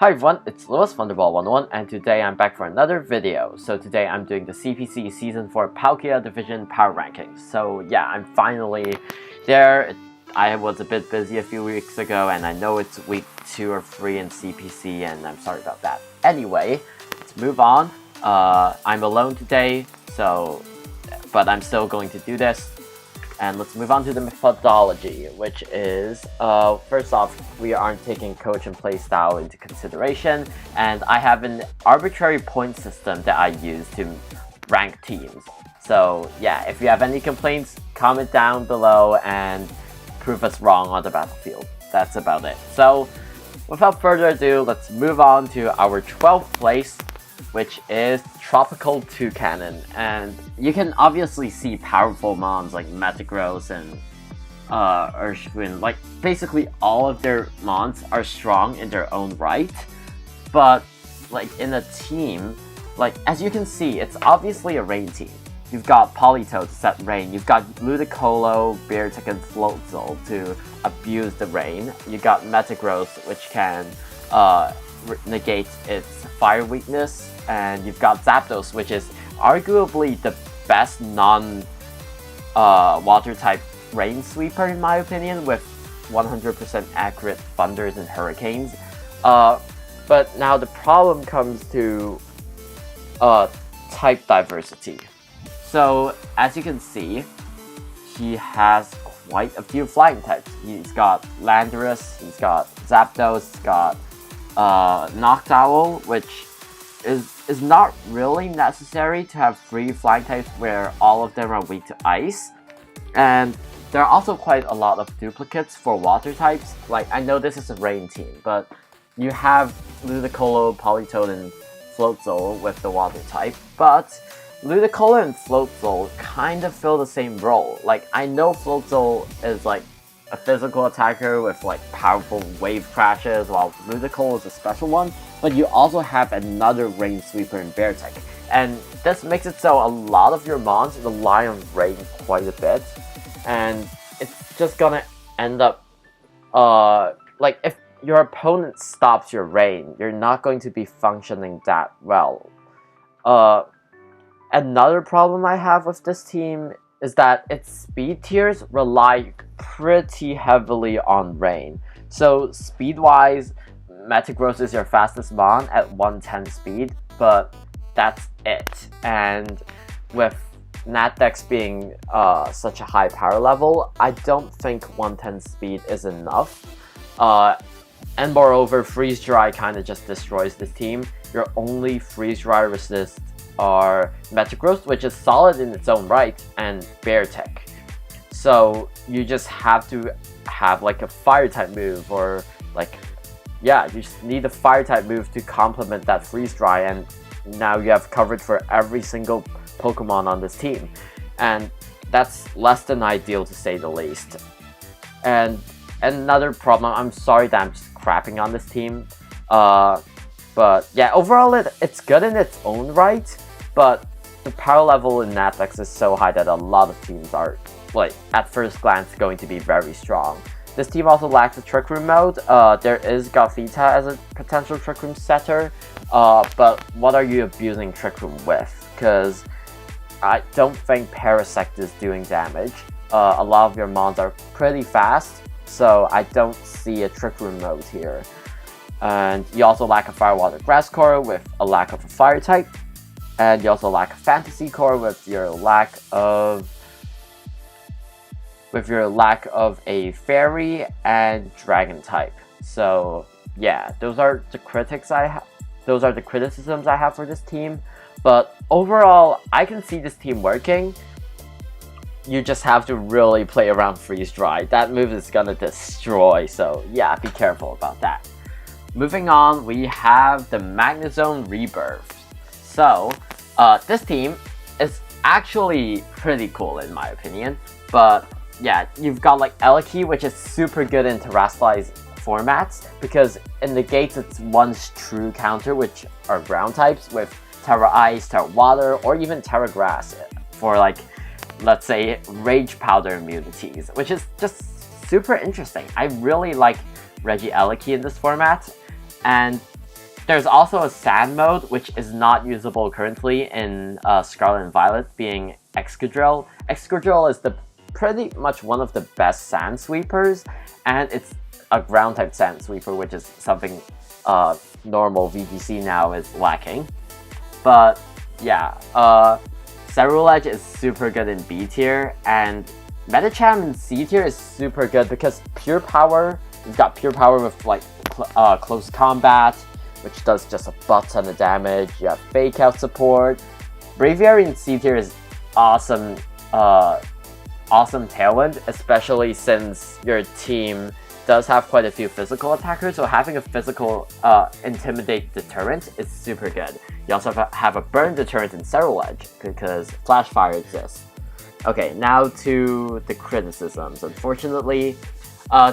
Hi everyone, it's Lewis Thunderball101 and today I'm back for another video. So today I'm doing the CPC Season 4 Palkia Division Power Rankings. So yeah, I'm finally there. I was a bit busy a few weeks ago and I know it's week 2 or 3 in CPC and I'm sorry about that. Anyway, let's move on. I'm alone today, but I'm still going to do this. And let's move on to the methodology, which is, first off, we aren't taking coach and playstyle into consideration, and I have an arbitrary point system that I use to rank teams. So yeah, if you have any complaints, comment down below and prove us wrong on the battlefield. That's about it. So without further ado, let's move on to our 12th place, which is Tropical Toucannon. And you can obviously see powerful mons like Magnezone and Urshifuin. Like basically all of their mons are strong in their own right, but like in a team, like as you can see, it's obviously a rain team. You've got Politoed to set rain, you've got Ludicolo, Beartic, and Floatzel to abuse the rain. You got Magnezone, which can negate its fire weakness, and you've got Zapdos, which is arguably the best non-water type rain sweeper in my opinion, with 100% accurate thunders and hurricanes. But now the problem comes to type diversity. So as you can see, he has quite a few flying types. He's got Landorus, he's got Zapdos, he's got Noctowl, which is not really necessary to have 3 flying types where all of them are weak to ice. And there are also quite a lot of duplicates for water types. Like, I know this is a rain team, but you have Ludicolo, Politoed, and Floatzel with the water type, but Ludicolo and Floatzel kind of fill the same role. Like, I know Floatzel is like a physical attacker with like powerful wave crashes, while Ludicolo is a special one, but you also have another rain sweeper in Beartic, and this makes it so a lot of your mons rely on rain quite a bit, and it's just gonna end up like if your opponent stops your rain, you're not going to be functioning that well. Another problem I have with this team is that its speed tiers rely pretty heavily on rain. So speed-wise, Magnezone is your fastest mon at 110 speed, but that's it. And with Natdex being such a high power level, I don't think 110 speed is enough. And moreover, Freeze Dry kind of just destroys this team. Your only Freeze Dry resist are Magnezone, which is solid in its own right, and Beartic. So you just have to have like a fire type move, or like, yeah, you just need a fire type move to complement that freeze dry, and now you have coverage for every single Pokemon on this team. And that's less than ideal to say the least. And another problem, I'm sorry that I'm just crapping on this team, but yeah, overall it's good in its own right, but the power level in Natdex is so high that a lot of teams are, like, at first glance going to be very strong. This team also lacks a Trick Room mode. There is Gothita as a potential Trick Room setter, but what are you abusing Trick Room with? Because I don't think Parasect is doing damage. A lot of your mons are pretty fast, so I don't see a Trick Room mode here. And you also lack a Fire Water Grass Core with a lack of a Fire type. And you also lack a Fantasy Core with your lack of a Fairy and Dragon type. So yeah, those are the criticisms I have for this team. But overall, I can see this team working. You just have to really play around Freeze Dry. That move is gonna destroy, so yeah, be careful about that. Moving on, we have the Magnezone Rebirth. So, this team is actually pretty cool in my opinion, but yeah, you've got like Eliki, which is super good in Terrastalized formats, because it negates its once true counter, which are ground types, with Terra Ice, Terra Water, or even Terra Grass for like, let's say, Rage Powder immunities, which is just super interesting. I really like Regieleki in this format, and There's also a sand mode, which is not usable currently in Scarlet and Violet, being Excadrill. Excadrill is pretty much one of the best sand sweepers, and it's a ground type sand sweeper, which is something normal VGC now is lacking. But yeah, Ceruledge is super good in B tier, and Medicham in C tier is super good because Pure Power, you've got Pure Power with like close combat, which does just a butt ton of damage. You have Fake Out support. Braviary in C tier is awesome, awesome Tailwind, especially since your team does have quite a few physical attackers, so having a physical Intimidate deterrent is super good. You also have a burn deterrent in Ceruledge because Flash Fire exists. Okay, now to the criticisms. Unfortunately,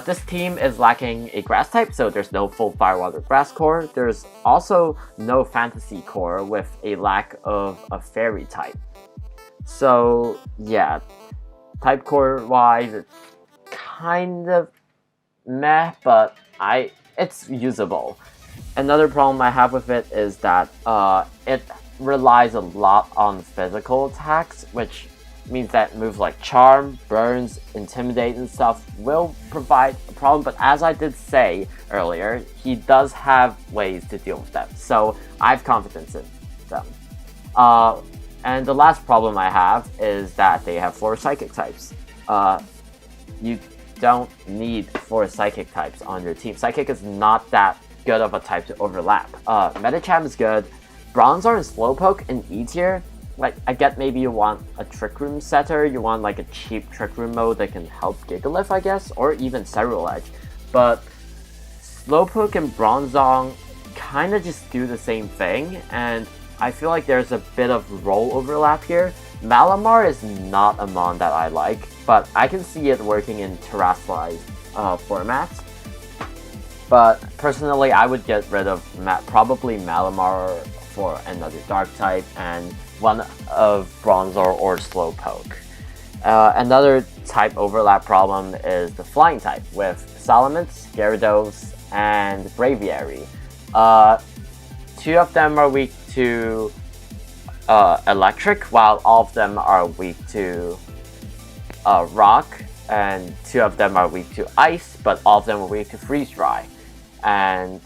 this team is lacking a grass type, so there's no full Firewater Grass core. There's also no Fantasy core with a lack of a Fairy type. So yeah, type core wise, it's kind of meh, but it's usable. Another problem I have with it is that it relies a lot on physical attacks, which means that moves like Charm, Burns, Intimidate, and stuff will provide a problem, but as I did say earlier, he does have ways to deal with them, so I have confidence in them. And the last problem I have is that they have 4 Psychic types. You don't need 4 Psychic types on your team. Psychic is not that good of a type to overlap. Medicham is good. Bronzor and Slowpoke in E tier, like, I get maybe you want a Trick Room setter, you want like a cheap Trick Room mode that can help Gigalith, I guess, or even Ceruledge. But Slowpoke and Bronzong kind of just do the same thing, and I feel like there's a bit of role overlap here. Malamar is not a mon that I like, but I can see it working in Terrestrialized formats. But personally, I would get rid of probably Malamar for another Dark type, and one of Bronzor or Slowpoke. Another type overlap problem is the Flying type, with Salamence, Gyarados, and Braviary. 2 of them are weak to Electric, while all of them are weak to Rock, and 2 of them are weak to Ice, but all of them are weak to Freeze Dry. And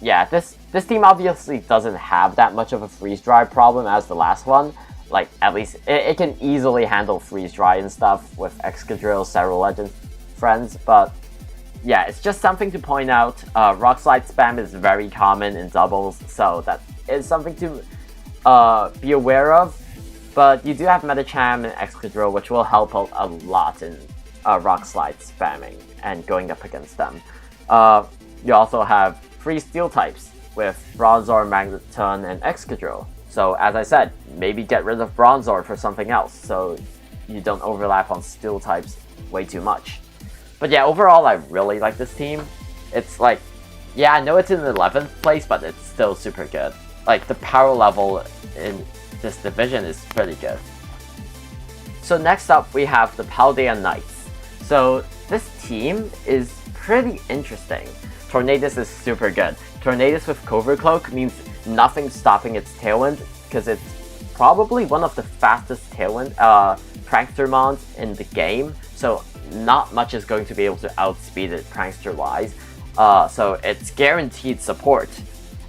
yeah, this team obviously doesn't have that much of a Freeze Dry problem as the last one. Like, at least it can easily handle Freeze Dry and stuff with Excadrill, Ceruledge, and friends, but yeah, it's just something to point out. Rock Slide spam is very common in doubles, so that is something to be aware of. But you do have Medicham and Excadrill, which will help a lot in Rock Slide spamming and going up against them. You also have 3 Steel types with Bronzor, Magnezone, and Excadrill. So as I said, maybe get rid of Bronzor for something else, so you don't overlap on Steel types way too much. But yeah, overall I really like this team. It's like, yeah, I know it's in 11th place, but it's still super good. Like, the power level in this division is pretty good. So next up we have the Paldea Knights. So this team is pretty interesting. Tornadus is super good. Tornadus with Covert Cloak means nothing stopping its Tailwind, because it's probably one of the fastest Tailwind Prankster mons in the game, so not much is going to be able to outspeed it Prankster-wise. So it's guaranteed support.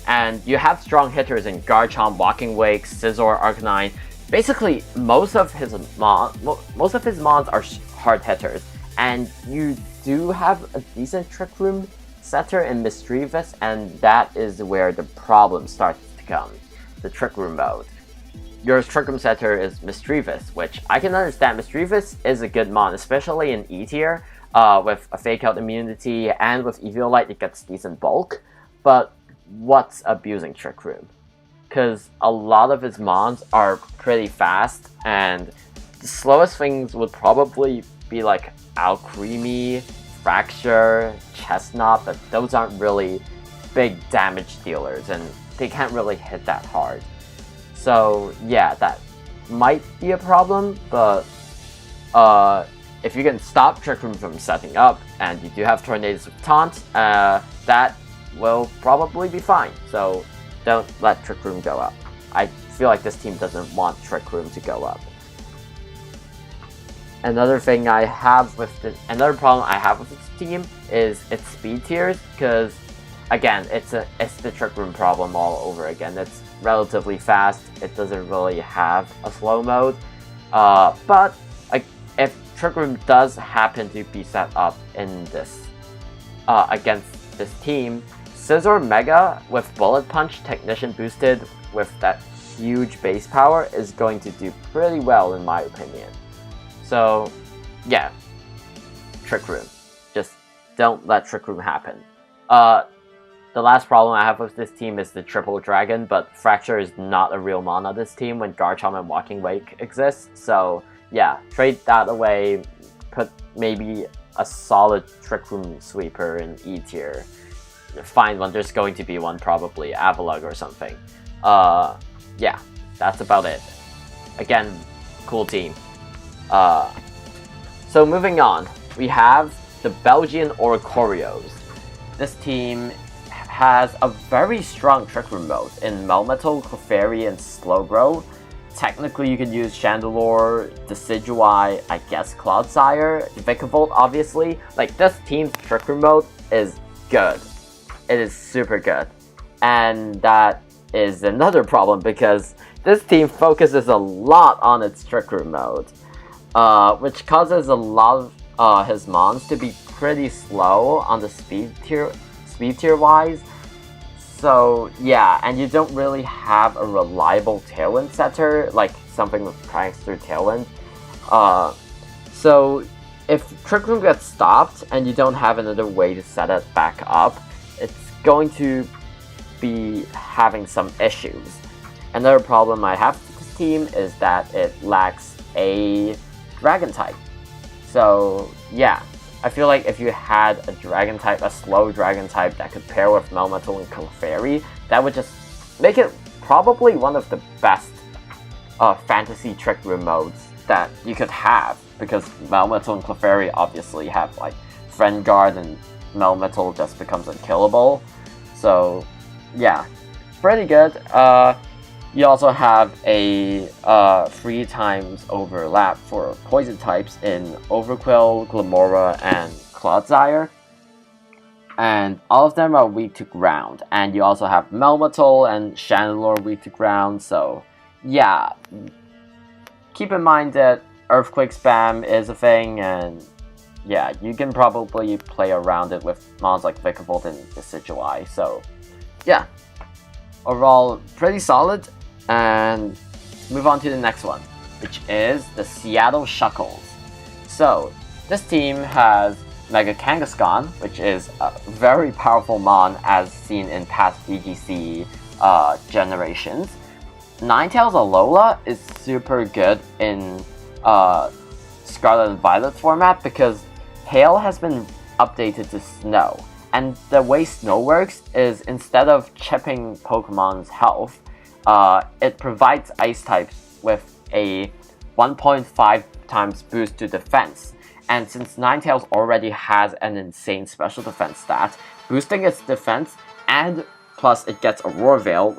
And you have strong hitters in Garchomp, Walking Wake, Scizor, Arcanine. Basically, most of his mons are hard hitters, and you do have a decent Trick Room setter in Mischievous, and that is where the problem starts to come. The Trick Room mode. Your Trick Room setter is Mischievous, which I can understand. Mischievous is a good mon, especially in E tier, with a Fake Out immunity, and with Eviolite it gets decent bulk. But what's abusing Trick Room? Because a lot of his mons are pretty fast, and the slowest things would probably be like Alcremie, Fracture, Chestnut, but those aren't really big damage dealers, and they can't really hit that hard. So yeah, that might be a problem, but if you can stop Trick Room from setting up, and you do have Tornadus with Taunt, that will probably be fine. So don't let Trick Room go up. I feel like this team doesn't want Trick Room to go up. Another problem I have with this team is its speed tiers, because again, it's the Trick Room problem all over again. It's relatively fast. It doesn't really have a slow mode. But if Trick Room does happen to be set up in this against this team, Scizor Mega with Bullet Punch Technician boosted with that huge base power is going to do pretty well in my opinion. So yeah, Trick Room. Just don't let Trick Room happen. The last problem I have with this team is the Triple Dragon, but Fracture is not a real mon on this team when Garchomp and Walking Wake exist. So yeah, trade that away, put maybe a solid Trick Room sweeper in E tier. Find one, there's going to be one probably, Avalugg or something. Yeah, that's about it. Again, cool team. So moving on, we have the Belgian Oricorios. This team has a very strong Trick Room mode in Melmetal, Clefairy, and Slowbro. Technically, you could use Chandelure, Decidueye, I guess Clodsire, Vikavolt, obviously. Like, this team's Trick Room mode is good. It is super good. And that is another problem because this team focuses a lot on its Trick Room mode, which causes a lot of his mons to be pretty slow on the speed tier wise. So yeah, and you don't really have a reliable Tailwind setter, like something with Prankster Tailwind. So if Trick Room gets stopped and you don't have another way to set it back up, it's going to be having some issues. Another problem I have with this team is that it lacks a Dragon type. So yeah, I feel like if you had a Dragon type, a slow Dragon type that could pair with Melmetal and Clefairy, that would just make it probably one of the best fantasy Trick Room modes that you could have, because Melmetal and Clefairy obviously have like Friend Guard and Melmetal just becomes unkillable. So yeah, pretty good. You also have a 3 times overlap for poison types in Overqwil, Glamora, and Clodsire. And all of them are weak to ground. And you also have Melmetal and Chandelure weak to ground. So yeah, keep in mind that Earthquake spam is a thing, and yeah, you can probably play around it with mons like Vikavolt and Decidueye. So yeah, overall pretty solid. And move on to the next one, which is the Seattle Shuckles. So this team has Mega Kangaskhan, which is a very powerful mon as seen in past VGC generations. Ninetails Alola is super good in Scarlet and Violet format because Hail has been updated to Snow. And the way Snow works is instead of chipping Pokemon's health, it provides Ice types with a 1.5 times boost to defense. And since Ninetales already has an insane special defense stat, boosting its defense and plus it gets Aurora Veil,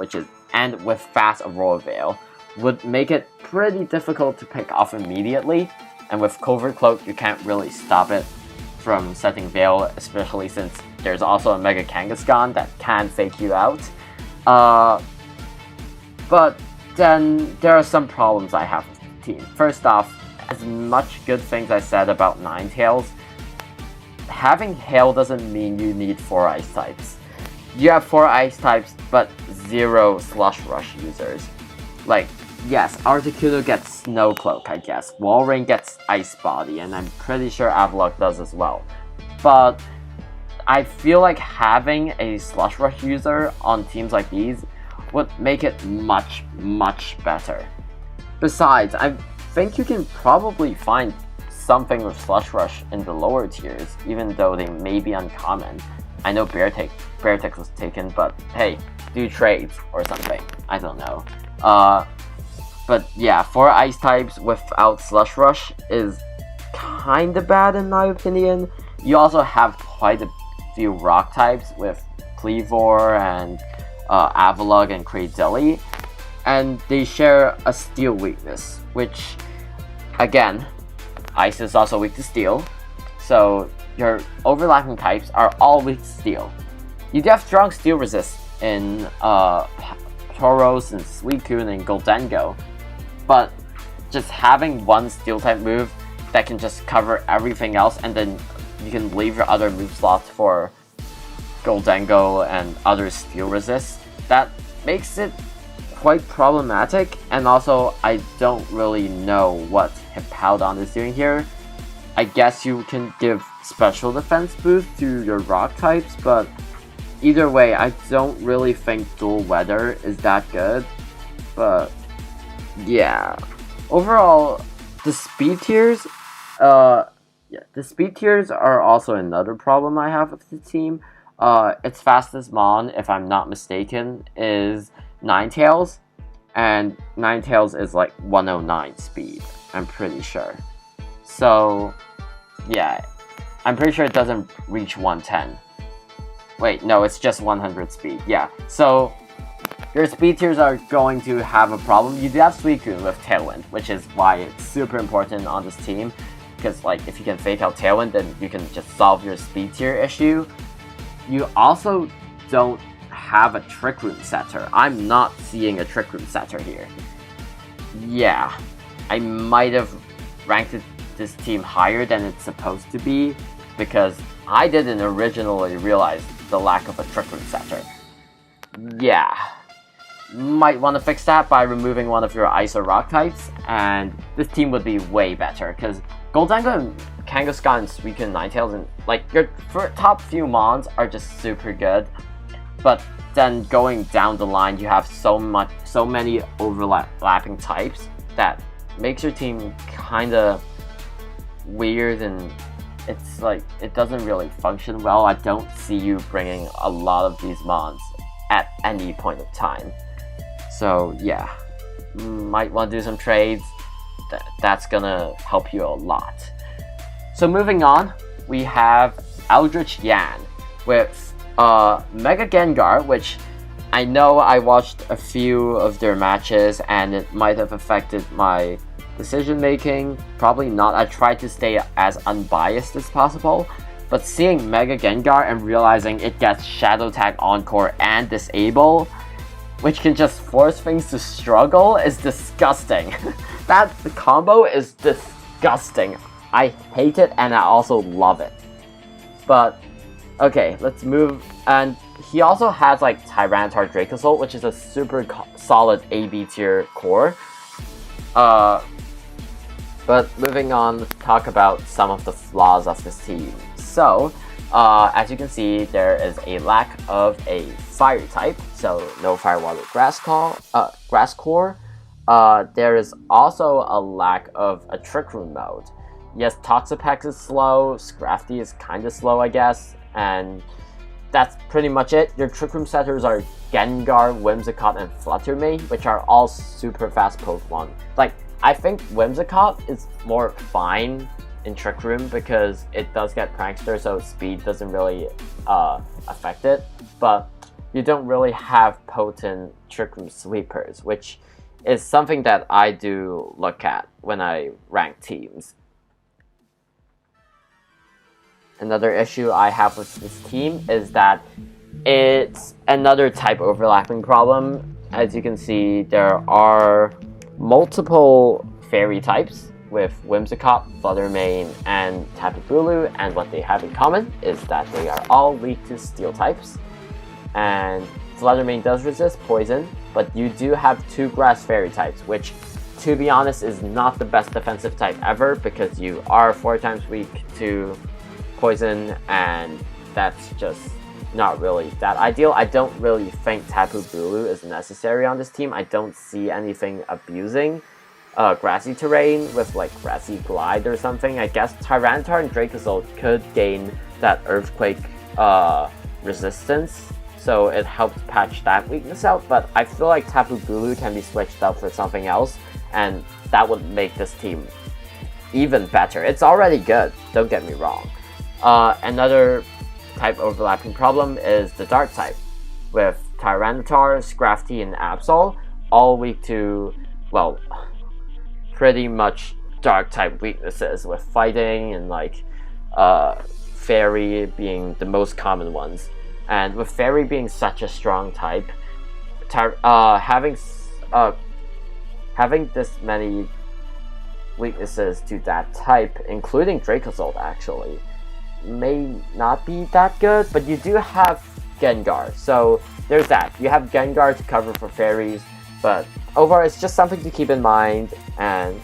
and with fast Aurora Veil, would make it pretty difficult to pick off immediately. And with Covert Cloak, you can't really stop it from setting Veil, especially since there's also a Mega Kangaskhan that can fake you out. But then there are some problems I have with the team. First off, as much good things I said about Ninetales, having Hail doesn't mean you need 4 Ice types. You have 4 Ice types, but 0 Slush Rush users. Like, yes, Articuno gets Snow Cloak, I guess. Walrein gets Ice Body, and I'm pretty sure Avalugg does as well. But I feel like having a Slush Rush user on teams like these would make it much, much better. Besides, I think you can probably find something with Slush Rush in the lower tiers, even though they may be uncommon. I know Beartix was taken, but hey, do trades or something. I don't know. But yeah, 4 Ice types without Slush Rush is kinda bad in my opinion. You also have quite a few Rock types with Cleavor and Avalugg and Cradilly, and they share a steel weakness, which, again, Ice is also weak to steel, so your overlapping types are all weak to steel. You do have strong steel resist in Tauros and Suicune and Goldengo, but just having one steel type move that can just cover everything else, and then you can leave your other move slots for Goldengo and other steel resists, that makes it quite problematic. And also, I don't really know what Hippowdon is doing here. I guess you can give special defense boost to your rock types, but either way, I don't really think dual weather is that good. But yeah, overall, the speed tiers, the speed tiers are also another problem I have with the team. Its fastest mon, if I'm not mistaken, is Ninetails, and Ninetails is like 109 speed, I'm pretty sure. So yeah, I'm pretty sure it doesn't reach 110. Wait, no, it's just 100 speed. Yeah, so your speed tiers are going to have a problem. You do have Suicune with Tailwind, which is why it's super important on this team, because like if you can fake out Tailwind, then you can just solve your speed tier issue. You also don't have a Trick Room setter. I'm not seeing a Trick Room setter here. Yeah, I might have ranked this team higher than it's supposed to be, because I didn't originally realize the lack of a Trick Room setter. Yeah, might want to fix that by removing one of your Ice or Rock types, and this team would be way better, because Goldengo and Kangaskhan and Suicune, Ninetales, and like your top few mons are just super good, but then going down the line, you have so many overlapping types that makes your team kind of weird, and it's like it doesn't really function well. I don't see you bringing a lot of these mons at any point of time. So yeah, might want to do some trades. That's gonna help you a lot. So moving on, we have ALDRICH Yan with Mega Gengar, which I know I watched a few of their matches and it might have affected my decision making. Probably not. I tried to stay as unbiased as possible, but seeing Mega Gengar and realizing it gets Shadow Tag, Encore, and Disable, which can just force things to struggle, is disgusting. That combo is disgusting. I hate it and I also love it. But okay, let's move. And he also has like Tyranitar Dracozolt, which is a super solid AB tier core. But moving on, let's talk about some of the flaws of this team. So, as you can see, there is a lack of a fire type, so no Fire, Water, Grass core. There is also a lack of a Trick Room mode. Yes, Toxapex is slow, Scrafty is kinda slow, I guess, and that's pretty much it. Your Trick Room setters are Gengar, Whimsicott, and Fluttermane, which are all super fast Pokemon. Like, I think Whimsicott is more fine in Trick Room because it does get Prankster, so speed doesn't really affect it, but you don't really have potent Trick Room sweepers, which is something that I do look at when I rank teams. Another issue I have with this team is that it's another type overlapping problem. As you can see, there are multiple fairy types with Whimsicott, Fluttermane, and Tapu Bulu, and what they have in common is that they are all weak to steel types. And Fluttermane does resist poison, but you do have two grass fairy types, which, to be honest, is not the best defensive type ever, because you are 4 times weak to poison, and that's just not really that ideal. I don't really think Tapu Bulu is necessary on this team. I don't see anything abusing grassy terrain with like Grassy Glide or something. I guess Tyranitar and Dracozolt could gain that Earthquake resistance, so it helps patch that weakness out, but I feel like Tapu Bulu can be switched out for something else, and that would make this team even better. It's already good, don't get me wrong. Another type overlapping problem is the Dark type, with Tyranitar, Scrafty, and Absol, all weak to, well, pretty much dark type weaknesses, with fighting and like Fairy being the most common ones. And with Fairy being such a strong type, having this many weaknesses to that type, including Dracozolt actually, may not be that good, but you do have Gengar, so there's that. You have Gengar to cover for Fairies, but overall it's just something to keep in mind. And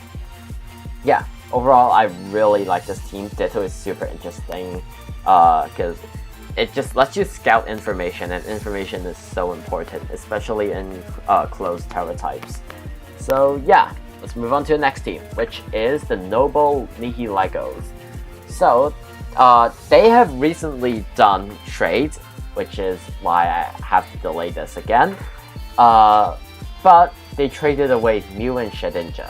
yeah, overall I really like this team. Ditto is super interesting because it just lets you scout information, and information is so important, especially in closed terra types. So yeah, let's move on to the next team, which is the Noble Nihilegos. So they have recently done trades, which is why I have to delay this again. But they traded away Mew and Shedinja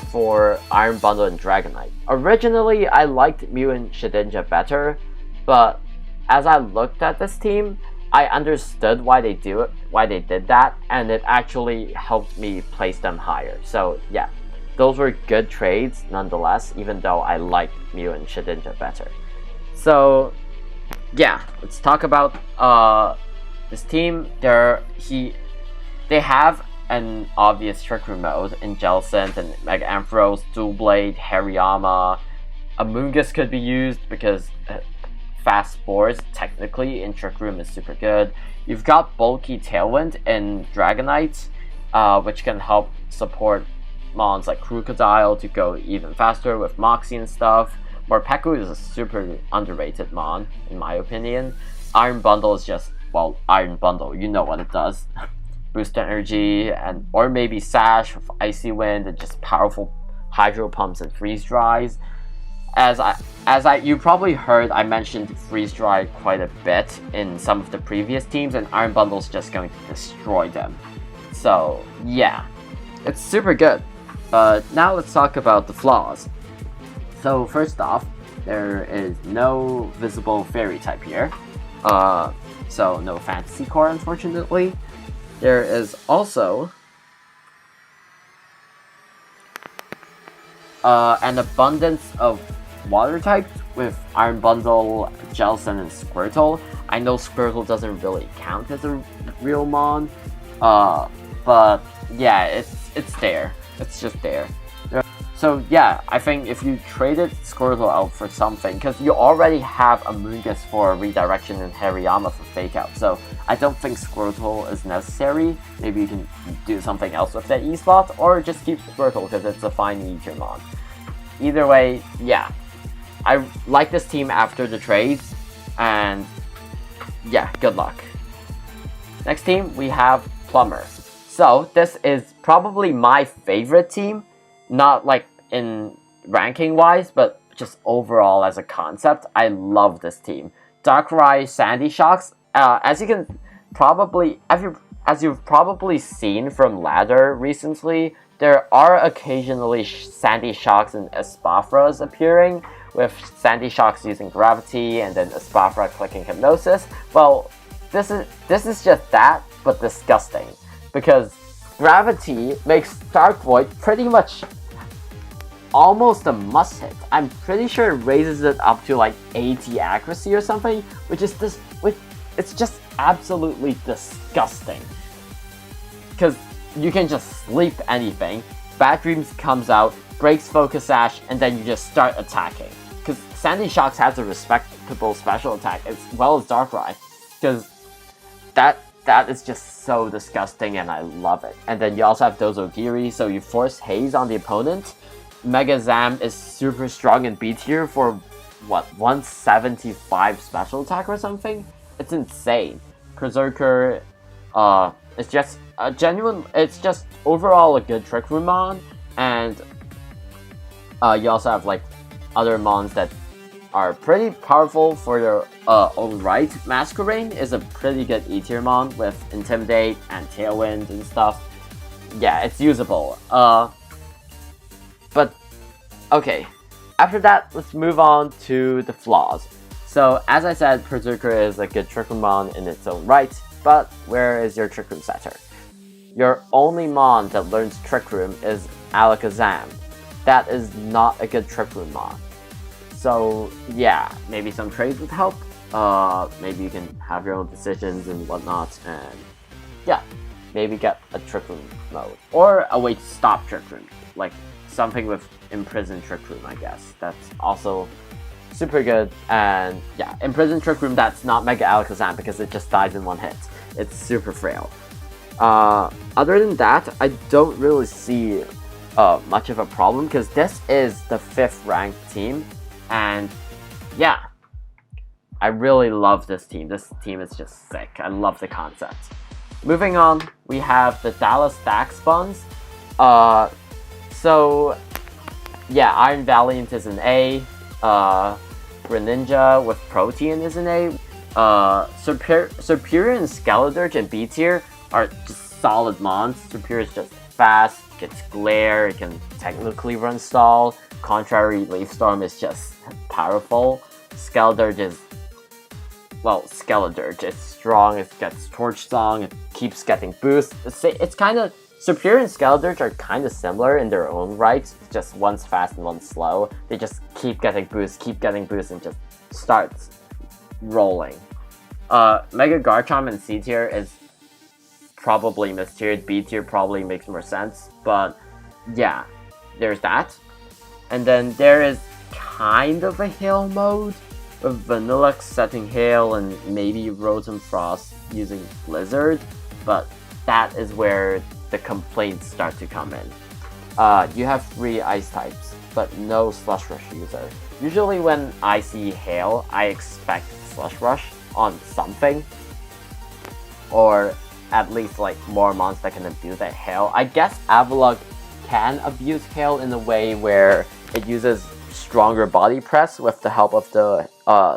for Iron Bundle and Dragonite. Originally, I liked Mew and Shedinja better, but as I looked at this team, I understood why they did that, and it actually helped me place them higher. So yeah, those were good trades nonetheless, even though I liked Mew and Shedinja better. So yeah, let's talk about this team. They have an obvious Trick Room mode in Jellicent and Mega Ampharos, Dual Blade, Hariyama. Amoonguss could be used because Fast Spores technically in Trick Room is super good. You've got Bulky Tailwind in Dragonite, which can help support mons like Crocodile to go even faster with Moxie and stuff. Morpeko is a super underrated mon, in my opinion. Iron Bundle is just, well, Iron Bundle, you know what it does. Boost energy, or maybe Sash with Icy Wind and just powerful Hydro Pumps and Freeze Dries. You probably heard, I mentioned Freeze Dry quite a bit in some of the previous teams, and Iron Bundle is just going to destroy them. So yeah, it's super good. Now let's talk about the flaws. So first off, there is no visible Fairy type here. So no Fantasy Core, unfortunately. There is also an abundance of water types with Iron Bundle, Jellicent, and Squirtle. I know Squirtle doesn't really count as a real mon, but yeah, it's there. It's just there. So yeah, I think if you traded Squirtle out for something, because you already have Amoonguss for Redirection and Hariyama for Fake Out, so I don't think Squirtle is necessary. Maybe you can do something else with that E-slot, or just keep Squirtle because it's a fine E-tier mon. Either way, yeah, I like this team after the trades, and yeah, good luck. Next team, we have Plumber. So this is probably my favorite team, not like in ranking wise, but just overall as a concept. I love this team. Darkrai, Sandy Shocks, as you've probably seen from Ladder recently, there are occasionally Sandy Shocks and Espathras appearing, with Sandy Shocks using Gravity and then Espathra clicking Hypnosis. Well, this is just that, but disgusting, because Gravity makes Dark Void pretty much almost a must hit. I'm pretty sure it raises it up to like 80 accuracy or something, it's just absolutely disgusting. Because you can just sleep anything, Bad Dreams comes out, breaks Focus Sash, and then you just start attacking. Because Sandy Shocks has a respectable special attack as well as Darkrai. Because that is just so disgusting, and I love it. And then you also have Dozogiri, so you force Haze on the opponent. Mega Zam is super strong in B tier for what, 175 special attack or something? It's insane. Berserker, it's just overall a good Trick Room mon, and you also have like other mons that are pretty powerful for their own right. Masquerain is a pretty good E tier mon with Intimidate and Tailwind and stuff. Yeah, it's usable. But, okay, after that, let's move on to the flaws. So, as I said, Berserker is a good Trick Room mon in its own right. But where is your Trick Room setter? Your only mon that learns Trick Room is Alakazam. That is not a good Trick Room mon. So yeah, maybe some trades would help. Maybe you can have your own decisions and whatnot, and yeah, maybe get a Trick Room mode. Or a way to stop Trick Room, like something with Imprisoned Trick Room, I guess. That's also super good, and yeah, Imprisoned Trick Room that's not Mega Alakazam because it just dies in one hit. It's super frail. Other than that, I don't really see much of a problem because this is the 5th ranked team, and yeah, I really love this team. This team is just sick. I love the concept. Moving on, we have the Dallas Dachsbuns. So yeah, Iron Valiant is an A. Greninja with Protean is an A. Superior and Skeledirge in B tier are just solid mons. Superior is just fast, gets glare, it can technically run stall. Contrary, Leaf Storm is just powerful. Skeledirge is, well, Skeledirge. It's strong, it gets Torch Song, it keeps getting boosts. It's kind of, Superior and Skeledirge are kind of similar in their own right. It's just one's fast and one's slow. They just keep getting boosts, and just starts rolling. Mega Garchomp in C tier is probably mistiered. B tier probably makes more sense, but yeah, there's that. And then there is kind of a Hail mode with Vanillux setting Hail and maybe Rotom Frost using Blizzard, but that is where the complaints start to come in. You have 3 ice types, but no Slush Rush user. Usually when I see Hail, I expect Slush Rush on something, or at least like more mons that can abuse that Hail. I guess Avalugg can abuse Hail in a way where it uses stronger body press with the help of the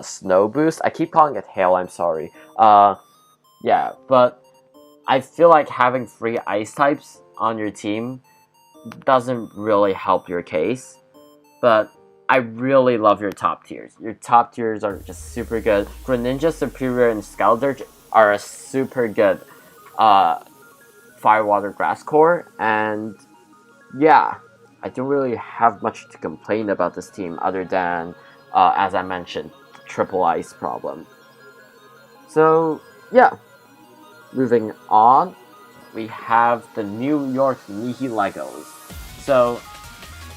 Snow Boost. I keep calling it Hail, I'm sorry. Yeah, but I feel like having 3 ice types on your team doesn't really help your case, but I really love your top tiers. Your top tiers are just super good. Greninja, Superior, and Skeledirge are a super good Fire, Water, Grass core, and yeah, I don't really have much to complain about this team other than, as I mentioned, the triple ice problem. So yeah, moving on, we have the New York Nihilegos. So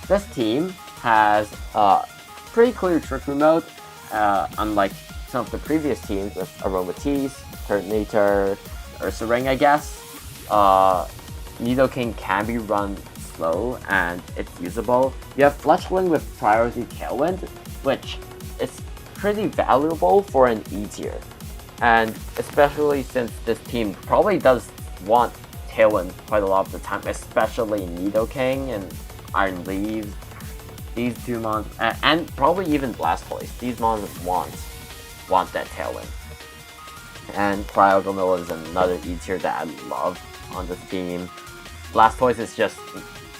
this team has a pretty clear Trick Room mode, unlike some of the previous teams with Aromatisse, Turtonator, Ursaring, I guess. Nidoking can be run slow and it's usable. You have Fletchling with Priority Tailwind, which is pretty valuable for an E tier. And especially since this team probably does want Tailwind quite a lot of the time, especially Nidoking and Iron Leaves. These 2 mons, and probably even Blastoise, these mons want that Tailwind. And Cryogonal is another E tier that I love on this team. Blastoise is just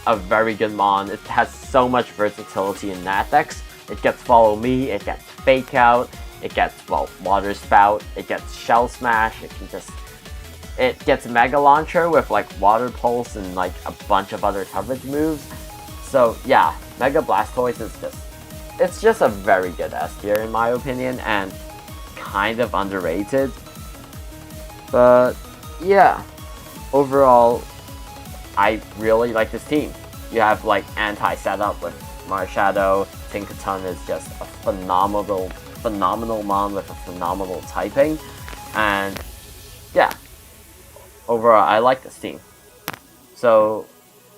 a very good mon. It has so much versatility in Natex. It gets Follow Me, it gets Fake Out, it gets, well, Water Spout, it gets Shell Smash, it gets Mega Launcher with like Water Pulse and like a bunch of other coverage moves. So yeah, Mega Blastoise is it's just a very good S tier in my opinion, and kind of underrated. But yeah, overall, I really like this team. You have like anti-setup with Marshadow. Tinkaton is just a phenomenal mon with a phenomenal typing, and yeah, overall I like this team. So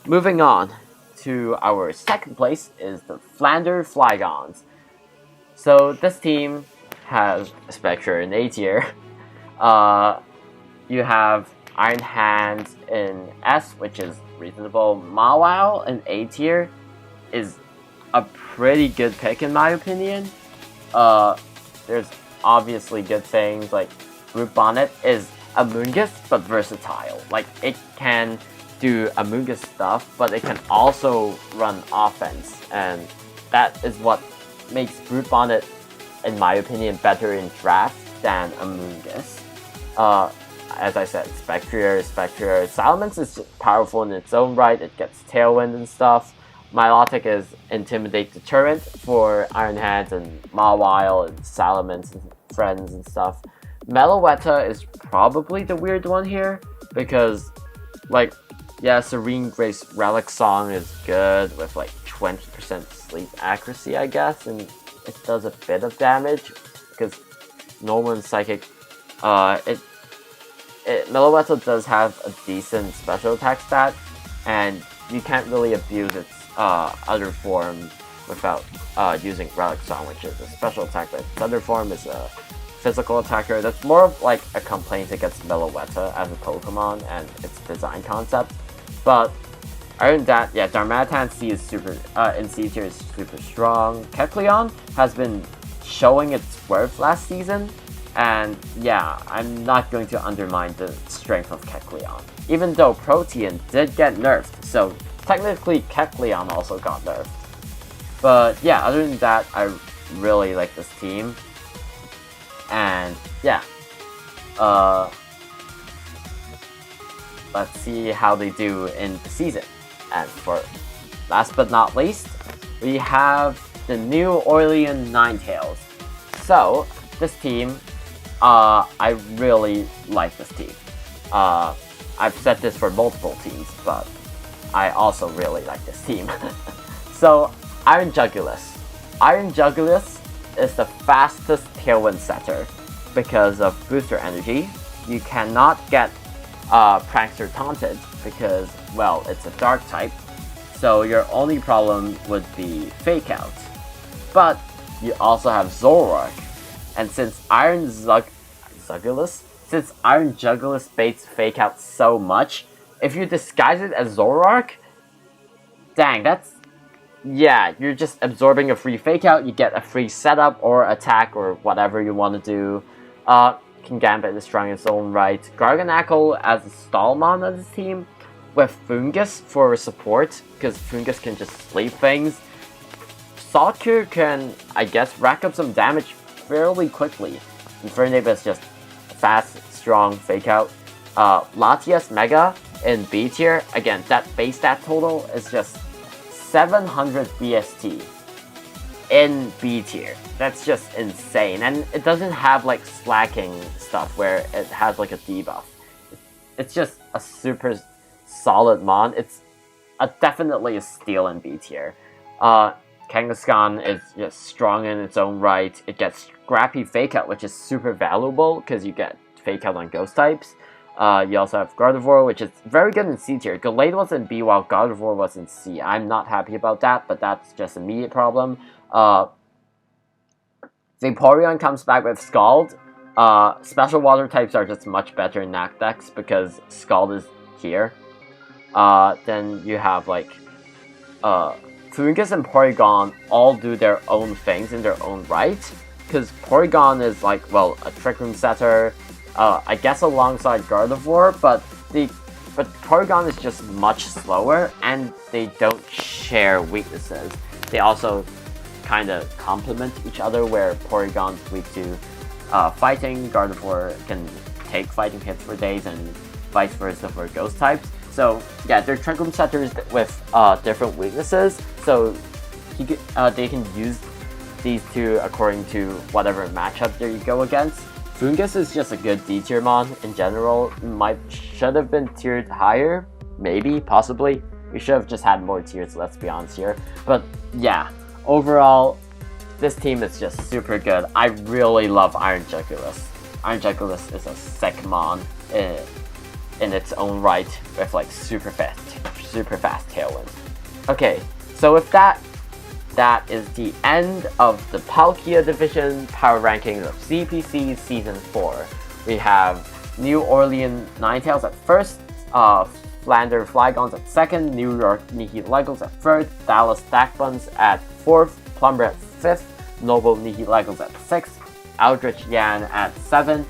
moving on to our second place is the Flanders Flygons. So this team has Spectre in A tier. You have Iron Hands in S, which is reasonable. Mawile in A tier is a pretty good pick in my opinion. There's obviously good things, like Brute Bonnet is Amoonguss but versatile. Like, it can do Amoonguss stuff, but it can also run offense, and that is what makes Brute Bonnet, in my opinion, better in draft than Amoonguss. as I said, Spectrier. Salamence is powerful in its own right. It gets Tailwind and stuff. Milotic is Intimidate Deterrent for Iron Hands and Mawile and Salamence and friends and stuff. Meloetta is probably the weird one here because, like, yeah, Serene Grace Relic Song is good with like 20% sleep accuracy, I guess, and it does a bit of damage because normal and psychic. Meloetta does have a decent special attack stat, and you can't really abuse its other form without using Relic Song, which is a special attack, but its other form is a physical attacker. That's more of like a complaint against Meloetta as a Pokemon and its design concept. But other than that, yeah, Darmanitan C is super in C tier is super strong. Kecleon has been showing its worth last season, and yeah, I'm not going to undermine the strength of Kecleon. Even though Protean did get nerfed, so technically Kecleon also got nerfed. But yeah, other than that, I really like this team. And yeah, let's see how they do in the season. And for last but not least, we have the new Orleans Ninetails. So this team, I really like this team. I've said this for multiple teams, but I also really like this team. So Iron Jugulis. Iron Jugulis is the fastest Tailwind setter because of booster energy. You cannot get Prankster taunted because, well, it's a dark type, so your only problem would be Fake Out. But you also have Zoroark, and since Iron Jugulis baits Fake Out so much, if you disguise it as Zoroark, dang, yeah, you're just absorbing a free Fake Out, you get a free setup or attack or whatever you want to do. Kingambit is strong in its own right. Garganacl as a Stallmon of this team, with Fungus for support, because Fungus can just sleep things. Saltcure can, I guess, rack up some damage fairly quickly. Infernape is just fast, strong Fake Out. Latias Mega in B tier, again, that base stat total is just 700 BST in B tier. That's just insane, and it doesn't have like slacking stuff where it has like a debuff. It's just a super solid mon. It's definitely a steal in B tier. Kangaskhan is just strong in its own right. It gets Scrappy Fake Out, which is super valuable because you get Fake Out on ghost types. You also have Gardevoir, which is very good in C tier. Gallade was in B while Gardevoir was in C. I'm not happy about that, but that's just an immediate problem. Vaporeon comes back with Scald. Special water types are just much better in Knack decks because Scald is here. Then you have like Fungus and Porygon all do their own things in their own right. Because Porygon is like, well, a Trick Room setter, I guess alongside Gardevoir, but Porygon is just much slower and they don't share weaknesses. They also kind of complement each other, where Porygon's weak to fighting, Gardevoir can take fighting hits for days, and vice versa for ghost types. So yeah, they're Trick Room setters with different weaknesses, so they can use these two according to whatever matchup that you go against. Fungus is just a good D tier mon in general. Should have been tiered higher, maybe, possibly. We should have just had more tiers, let's be honest here. But yeah, overall, this team is just super good. I really love Iron Jugulis. Iron Jugulis is a sick mon in its own right, with like super fast Tailwind. Okay, so with that is the end of the Palkia Division Power Rankings of CPC Season 4. We have New Orleans Ninetails at first, Flanders Flygons at second, New York Nihilegos at third, Dallas Dachsbuns at fourth, Plumber at fifth, Noble Nihilegos at sixth, ALDRICH Yan at seventh,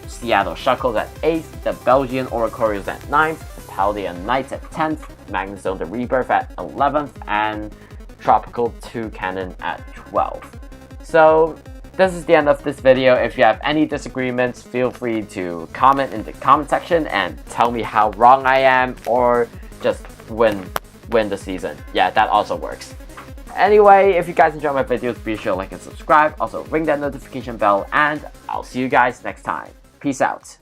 Seattle Shuckles at 8th, the Belgian Oricorios at 9th, the Paldea Knights at 10th, Magnezone the Rebirth at 11th, and Tropical Toucannon at 12th. So this is the end of this video. If you have any disagreements, feel free to comment in the comment section and tell me how wrong I am, or just win the season. Yeah, that also works. Anyway, if you guys enjoy my videos, be sure to like and subscribe. Also, ring that notification bell, and I'll see you guys next time. Peace out.